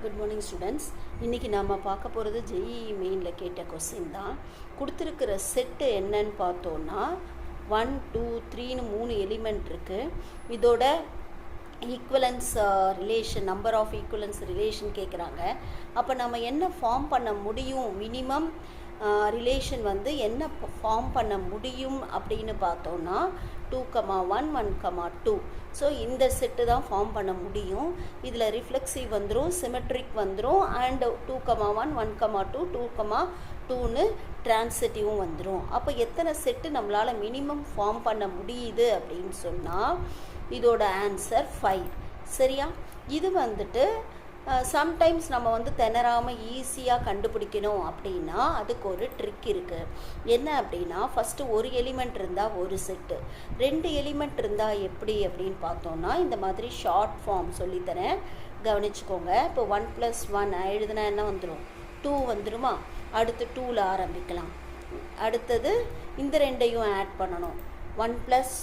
Good morning students. இன்றைக்கி நாம் பார்க்க போகிறது ஜெஇஇ மெயினில் கேட்ட கொஸ்டின் தான். கொடுத்துருக்கிற செட்டு என்னன்னு பார்த்தோன்னா 1 2 3ன்னு 3 எலிமெண்ட் இருக்குது. இதோட equivalence relation, number of equivalence relation கேட்குறாங்க. அப்போ நம்ம என்ன ஃபார்ம் பண்ண முடியும், மினிமம் ரிலேஷன் வந்து என்ன ஃபார்ம் பண்ண முடியும் அப்படின்னு பார்த்தோன்னா 2, 1, 1, 2. ஸோ இந்த செட்டு தான் ஃபார்ம் பண்ண முடியும். இதில் ரிஃப்ளெக்சிவ் வந்துடும், சிமெட்ரிக் வந்துடும், அண்ட் 2, 1, 1, 2, 2, 2ன்னு டிரான்சிட்டிவும் வந்துடும். அப்போ எத்தனை செட்டு நம்மளால் மினிமம் ஃபார்ம் பண்ண முடியுது அப்படின்னு சொன்னால் இதோட ஆன்சர் 5. சரியா? இது வந்துட்டு சம்டைம்ஸ் நம்ம வந்து திணறாமல் ஈஸியாக கண்டுபிடிக்கணும் அப்படின்னா அதுக்கு ஒரு ட்ரிக் இருக்குது. என்ன அப்படின்னா, ஃபஸ்ட்டு ஒரு எலிமெண்ட் இருந்தால் ஒரு செட்டு, 2 எலிமெண்ட் இருந்தால் எப்படி அப்படின்னு பார்த்தோன்னா இந்த மாதிரி ஷார்ட் ஃபார்ம் சொல்லித்தரேன், கவனிச்சுக்கோங்க. இப்போ 1 + 1 எழுதுனா என்ன வந்துடும்? 2 வந்துடுமா? அடுத்து 2ல் ஆரம்பிக்கலாம். அடுத்தது இந்த ரெண்டையும் ஆட் பண்ணணும். 1 +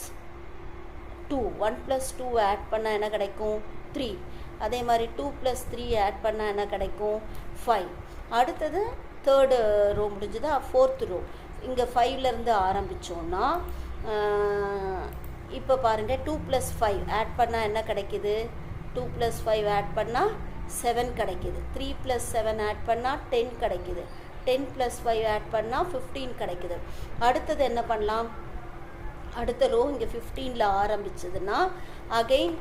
2 1 + 2 ஆட் பண்ணால் என்ன கிடைக்கும்? 3. அதே மாதிரி 2 + 3 ஆட் பண்ணால் என்ன கிடைக்கும்? 5. அடுத்தது தேர்டு ரோ முடிஞ்சுதா? 4th row. இங்கே 5லேருந்து ஆரம்பித்தோன்னா இப்போ பாருங்கள், 2 + 5 ஆட் பண்ணால் என்ன கிடைக்கிது? 2 + 5 ஆட் பண்ணால் 7 கிடைக்கிது. 3 + 7 ஆட் பண்ணால் 10 கிடைக்கிது. 10 + 5 ஆட் பண்ணால் 15 கிடைக்கிது. அடுத்தது என்ன பண்ணலாம்? அடுத்த ரோ இங்கே 15ல் ஆரம்பிச்சதுன்னா அகெயின்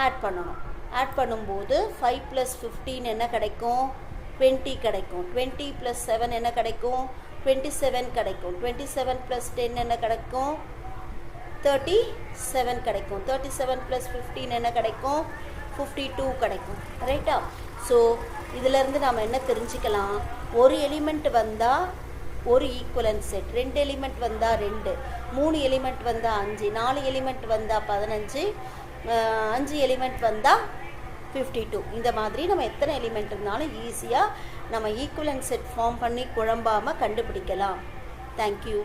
ஆட் பண்ணணும். ஆட் பண்ணும்போது 5 + 15 என்ன கிடைக்கும்? 20 கிடைக்கும். 20 + 7 என்ன கிடைக்கும்? 27 கிடைக்கும். 27 + 10 என்ன கிடைக்கும்? 37 கிடைக்கும். 37 + 15 என்ன கிடைக்கும்? 52 கிடைக்கும். ரைட்டா? ஸோ இதிலேருந்து நாம் என்ன தெரிஞ்சுக்கலாம்? ஒரு எலிமெண்ட் வந்தால் ஒரு ஈக்குவலன்ட் செட், 2 எலிமெண்ட் வந்தால் 2, 3 எலிமெண்ட் வந்தால் 5, 4 எலிமெண்ட் வந்தால் 15, 5 எலிமெண்ட் வந்தால் 52. இந்த மாதிரி நம்ம எத்தனை எலிமெண்ட் இருந்தாலும் ஈஸியாக நம்ம ஈக்குவலன்ட் செட் ஃபார்ம் பண்ணி குழம்பாமல் கண்டுபிடிக்கலாம். தேங்க்யூ.